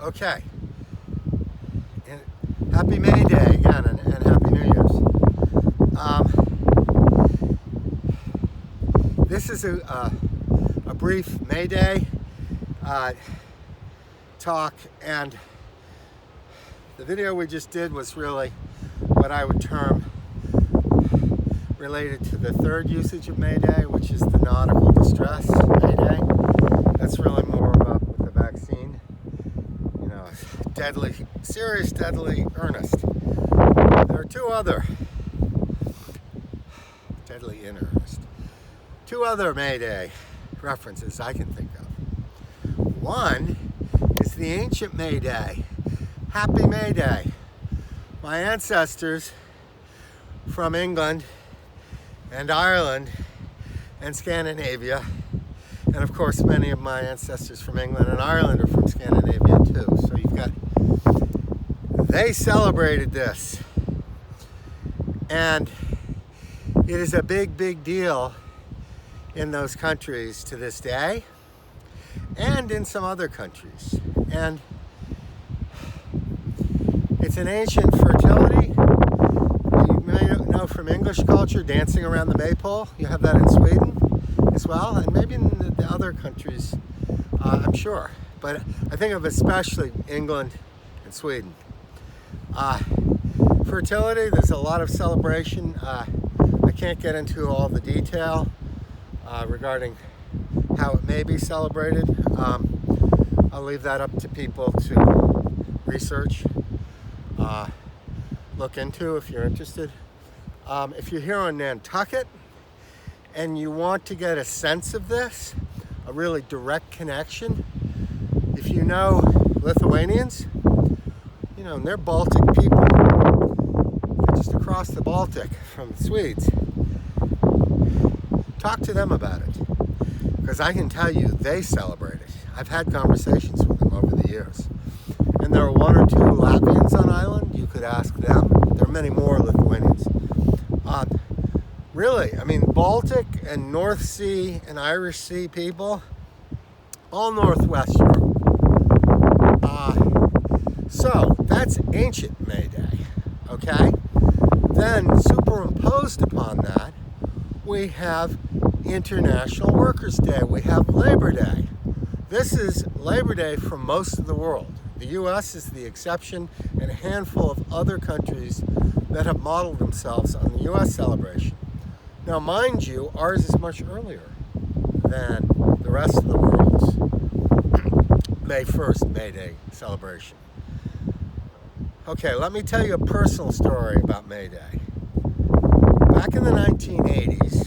Okay. And happy May Day again, and Happy New Year's. This is a brief May Day talk, and the video we just did was really what I would term related to the third usage of May Day, which is the nautical distress May Day. That's really more about the vaccine. You know, deadly, serious, deadly, earnest. There are two other deadly in earnest. Two other May Day references I can think of. One is the ancient May Day. Happy May Day. My ancestors from England and Ireland and Scandinavia, and of course many of my ancestors from England and Ireland are from Scandinavia too. So they celebrated this, and it is a big deal in those countries to this day, and in some other countries. And it's an ancient fertility. You may know from English culture, dancing around the maypole. You have that in Sweden as well, and maybe in the other countries, I'm sure. But I think of especially England and Sweden. Fertility, there's a lot of celebration. I can't get into all the detail regarding how it may be celebrated. I'll leave that up to people to research, look into if you're interested. If you're here on Nantucket and you want to get a sense of this, a really direct connection, if you know Lithuanians, you know, and they're Baltic people, they're just across the Baltic from the Swedes. Talk to them about it, because I can tell you they celebrate it. I've had conversations with them over the years. And there are one or two Latvians on island. You could ask them. There are many more Lithuanians. Really, I mean, Baltic and North Sea and Irish Sea people, all Northwest Europe. So that's ancient May Day, okay? Then superimposed upon that, we have International Workers' Day. We have Labor Day. This is Labor Day for most of the world. The U.S. is the exception, and a handful of other countries that have modeled themselves on the U.S. celebration. Now, mind you, ours is much earlier than the rest of the world's May 1st, May Day celebration. Okay, let me tell you a personal story about May Day. Back in the 1980s,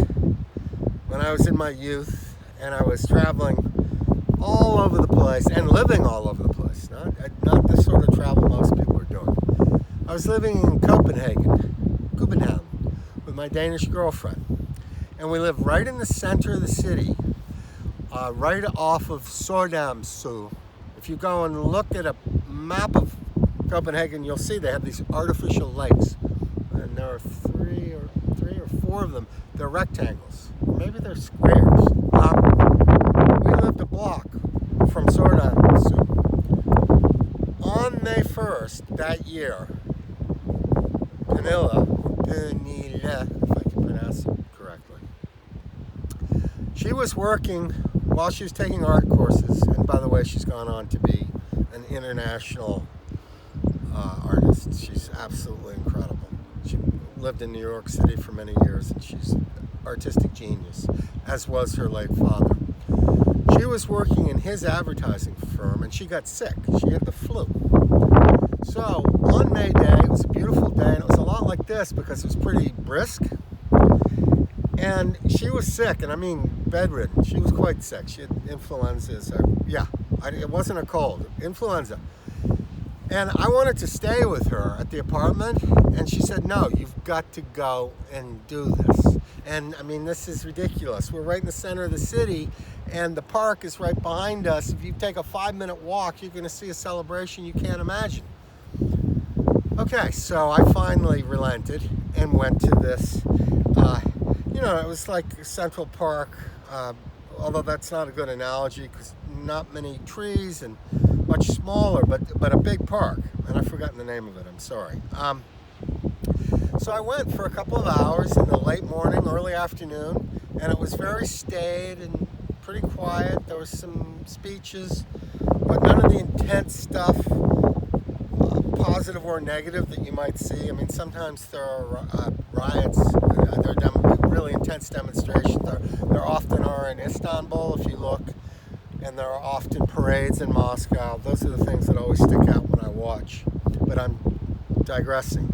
when I was in my youth and I was traveling all over the place and living all over the place, not the sort of travel most people are doing. I was living in Copenhagen, with my Danish girlfriend. And we lived right in the center of the city, right off of Sordamsø. If you go and look at a map of Copenhagen, you'll see they have these artificial lakes. And there are three or four of them. They're rectangles. Maybe they're squares. We lived a block from Sordamsø. On May 1st that year, Pernille, if I can pronounce it correctly, she was working while she was taking art courses. And by the way, she's gone on to be an international artist. She's absolutely incredible. She lived in New York City for many years, and she's an artistic genius, as was her late father. She was working in his advertising firm, and she got sick. She had the flu. So on May Day, it was a beautiful day, and it was a lot like this because it was pretty brisk. And she was sick, and I mean bedridden. She was quite sick. She had influenza. It wasn't a cold, influenza. And I wanted to stay with her at the apartment, and she said, no, you've got to go and do this. And I mean, this is ridiculous. We're right in the center of the city, and the park is right behind us. If you take a 5-minute walk, you're going to see a celebration you can't imagine. Okay, so I finally relented and went to this, it was like Central Park, although that's not a good analogy because not many trees and much smaller, but a big park, and I've forgotten the name of it. I'm sorry. So I went for a couple of hours in the late morning, early afternoon, and it was very staid and pretty quiet. There was some speeches, but none of the intense stuff, positive or negative, that you might see. I mean, sometimes there are riots, there are really intense demonstrations. There often are in Istanbul, if you look, and there are often parades in Moscow. Those are the things that always stick out when I watch. But I'm diverging.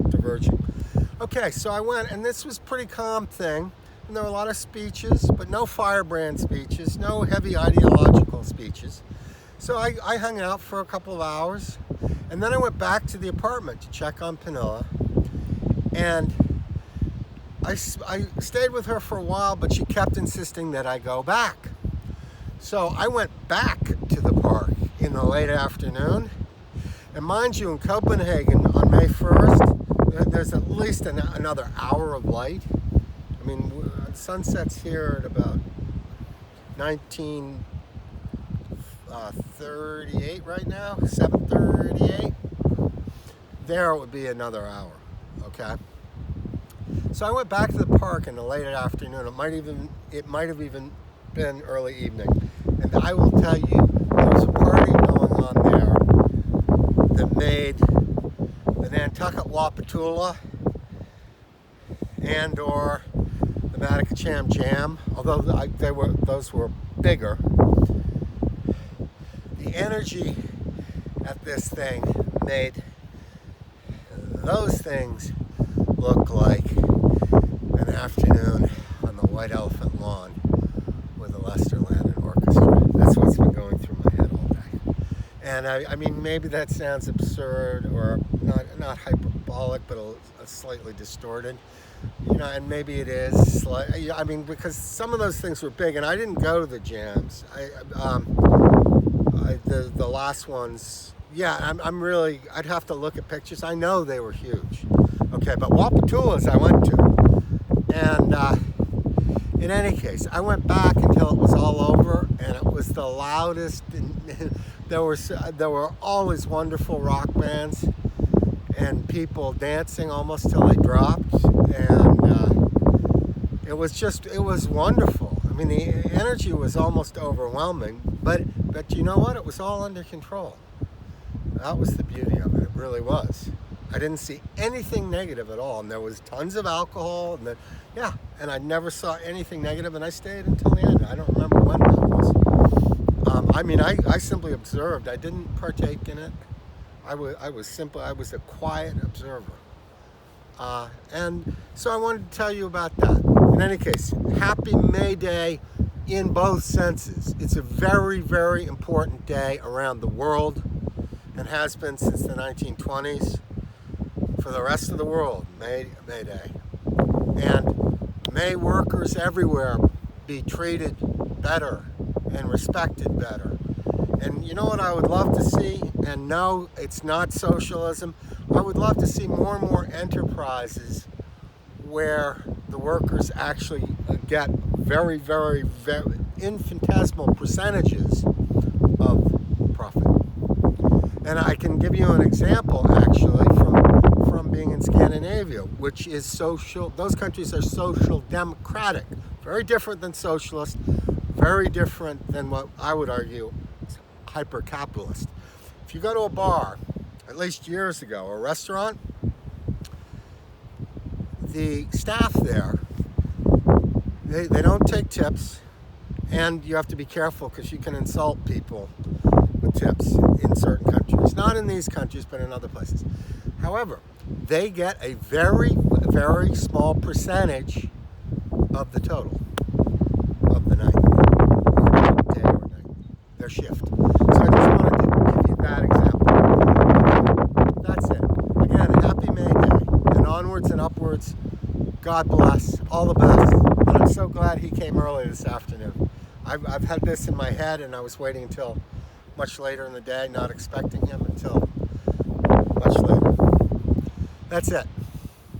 Okay, so I went, and this was a pretty calm thing. And there were a lot of speeches, but no firebrand speeches, no heavy ideological speeches. So I hung out for a couple of hours, and then I went back to the apartment to check on Pernilla. And I stayed with her for a while, but she kept insisting that I go back. So I went back to the park in the late afternoon. And mind you, in Copenhagen on May 1st, there's at least another hour of light. I mean, sunsets here at about 1938 right now, 7:38. There it would be another hour, okay? So I went back to the park in the late afternoon. It might have even been early evening. And I will tell you, there was a party going on there that made the Nantucket Wapatula and or the Mattakacham Jam, although those were bigger. The energy at this thing made those things look like an afternoon on the White Elephant lawn with the Lester Landon Orchestra. That's what's been going through my head all day. And I mean, maybe that sounds absurd or not hyperbolic, but slightly distorted. You know, and maybe it is. I mean, because some of those things were big, and I didn't go to the jams. The last ones, yeah, I'd have to look at pictures. I know they were huge. Okay, but Wapatulas I went to. And in any case, I went back until it was all over, and it was the loudest. There were all these wonderful rock bands and people dancing almost till they dropped, and it was wonderful. I mean, the energy was almost overwhelming, but you know what? It was all under control. That was the beauty of it. It really was. I didn't see anything negative at all, and there was tons of alcohol, and I never saw anything negative, and I stayed until the end. I don't remember when that was. I simply observed. I didn't partake in it. I was a quiet observer. And so I wanted to tell you about that. In any case, happy May Day in both senses. It's a very, very important day around the world, and has been since the 1920s. For the rest of the world, May Day. And may workers everywhere be treated better and respected better. And you know what I would love to see? And no, it's not socialism. I would love to see more and more enterprises where the workers actually get very, very, very infinitesimal percentages of profit. And I can give you an example, actually, from being in Scandinavia, which is social. Those countries are social democratic, very different than socialist, very different than what I would argue is hyper-capitalist. If you go to a bar, at least years ago, a restaurant, the staff there, they don't take tips, and you have to be careful because you can insult people with tips in certain countries. Not in these countries, but in other places. However, they get a very, very small percentage of the total of the night, or day or night, their shift. So I just wanted to give you that example. Okay, that's it. Again, happy May Day, and onwards and upwards. God bless, all the best. And I'm so glad he came early this afternoon. I've had this in my head, and I was waiting until much later in the day, not expecting him until much later. That's it.